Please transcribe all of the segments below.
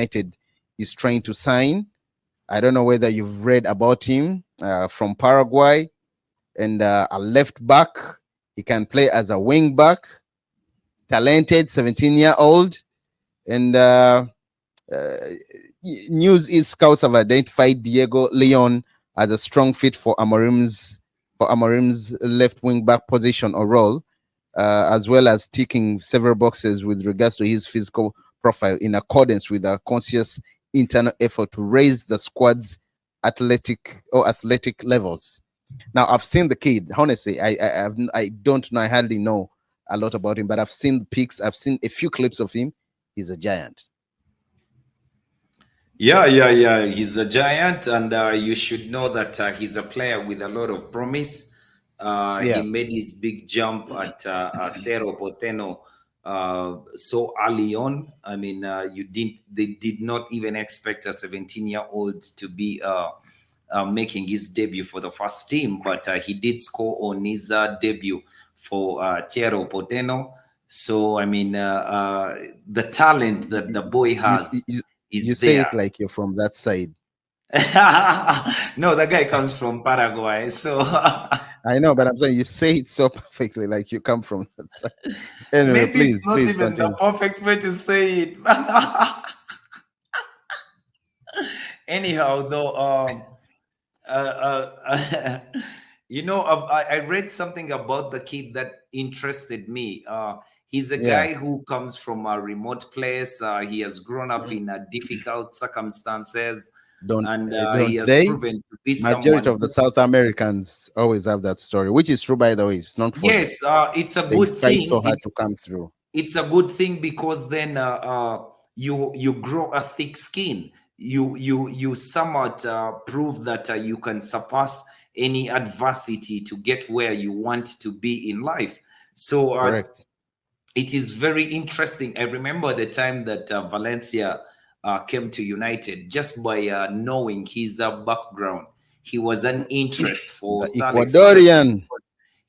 United is trying to sign. I don't know whether you've read about him, from Paraguay, and a left back. He can play as a wing back, talented 17-year-old. And news is scouts have identified Diego León as a strong fit for Amorim's left wing back position or role, as well as ticking several boxes with regards to his physical profile, in accordance with a conscious internal effort to raise the squad's athletic levels. Now, I've seen the kid. Honestly, I don't know. I hardly know a lot about him, but I've seen pics. I've seen a few clips of him. He's a giant. Yeah. He's a giant, and you should know that he's a player with a lot of promise. He made his big jump at Cerro, Porteno so early on. I mean, they did not even expect a 17-year-old to be making his debut for the first team, but he did score on his debut for Cerro, Porteno. So, I mean, the talent that the boy has. You say it like you're from that side. No, the guy comes from Paraguay, so I know, but I'm saying you say it so perfectly, like you come from that side. Anyway, maybe please, it's not please even continue. the perfect way to say it. Anyhow, though, I read something about the kid that interested me. He's a guy who comes from a remote place. He has grown up in difficult circumstances. He has proven to be Majority of the South Americans always have that story, which is true, by the way. It's not for yes, it's a good fight thing. so hard to come through. It's a good thing because then you grow a thick skin. You somewhat prove that you can surpass any adversity to get where you want to be in life. So correct. It is very interesting. I remember the time that Valencia came to United, just by knowing his background. He was an interest for the Ecuadorian.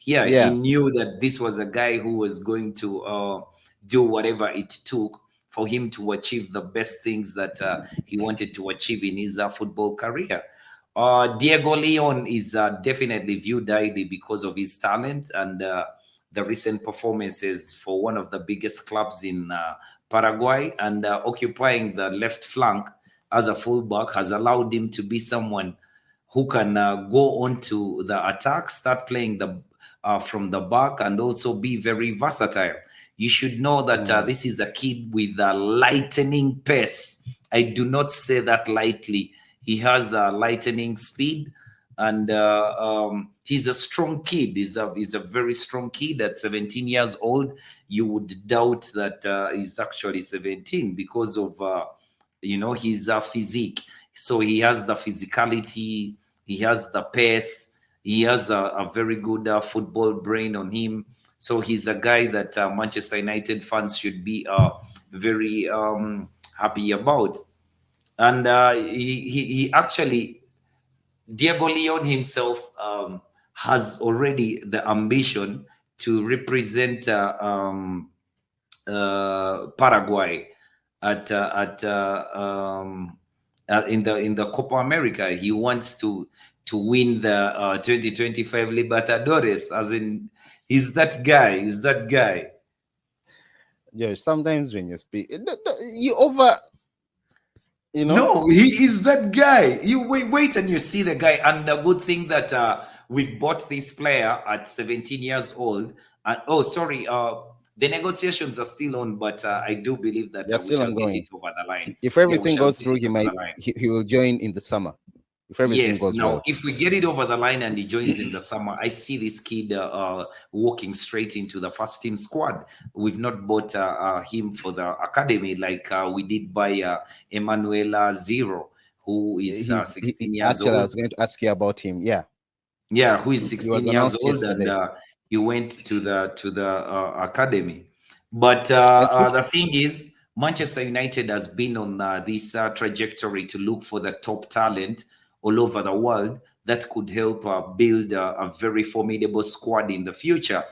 Yeah, he knew that this was a guy who was going to do whatever it took for him to achieve the best things that he wanted to achieve in his football career. Diego León is definitely viewed highly because of his talent and the recent performances for one of the biggest clubs in Paraguay, and occupying the left flank as a fullback has allowed him to be someone who can go on to the attack, start playing from the back, and also be very versatile. You should know that this is a kid with a lightning pace. I do not say that lightly. He has a lightning speed, and he's a strong kid. He's a very strong kid at 17 years old. You would doubt that he's actually 17 because of his physique. So he has the physicality, he has the pace, he has a very good football brain on him. So he's a guy that Manchester United fans should be very happy about. And he actually, Diego León himself has already the ambition to represent Paraguay in the Copa America. He wants to win the 2025 Libertadores. As in, he's that guy. He's that guy. Yeah, sometimes when you speak, you over. No, he is that guy. You wait and you see the guy. And the good thing that we've bought this player at 17 years old. And the negotiations are still on, but I do believe that we shall get it over the line. If everything goes through, he will join in the summer. If everything goes well. If we get it over the line and he joins in the summer, I see this kid walking straight into the first team squad. We've not bought him for the academy like we did by Emanuela Zero, who is 16 years old. I was going to ask you about him. Yeah, who is 16 years old yesterday. And he went to the academy. But the thing is, Manchester United has been on this trajectory to look for the top talent all over the world that could help build a very formidable squad in the future.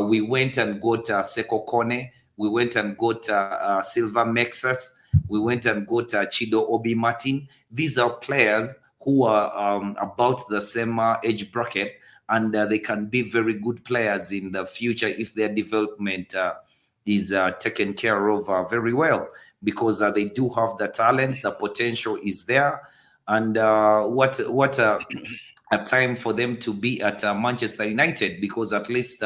We went and got Seko Kone. We went and got Silva Mexas. We went and got Chido Obi Martin. These are players who are about the same age bracket, and they can be very good players in the future if their development is taken care of very well, because they do have the talent, the potential is there. And what a time for them to be at Manchester United, because at least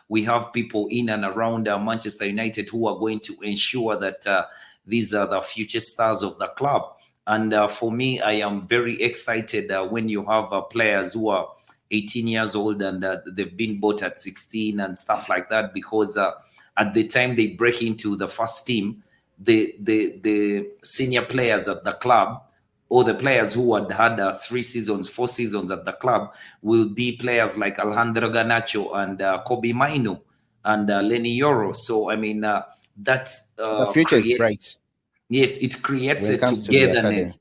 we have people in and around Manchester United who are going to ensure that these are the future stars of the club. And for me, I am very excited when you have players who are 18 years old and they've been bought at 16 and stuff like that, because at the time they break into the first team, the senior players at the club, or the players who had 3 seasons, 4 seasons at the club, will be players like Alejandro Garnacho and Kobe Mainu and Lenny Yoro. So I mean, that The future is creates, bright yes, it creates when a it comes to the academy. togetherness.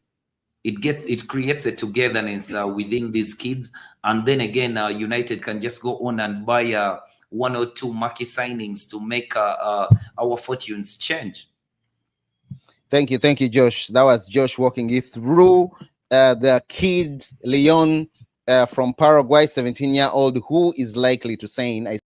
It creates a togetherness within these kids, and then again, United can just go on and buy 1 or 2 marquee signings to make our fortunes change. Thank you, Josh. That was Josh walking you through the kid Leon from Paraguay, 17-year-old, who is likely to sign. I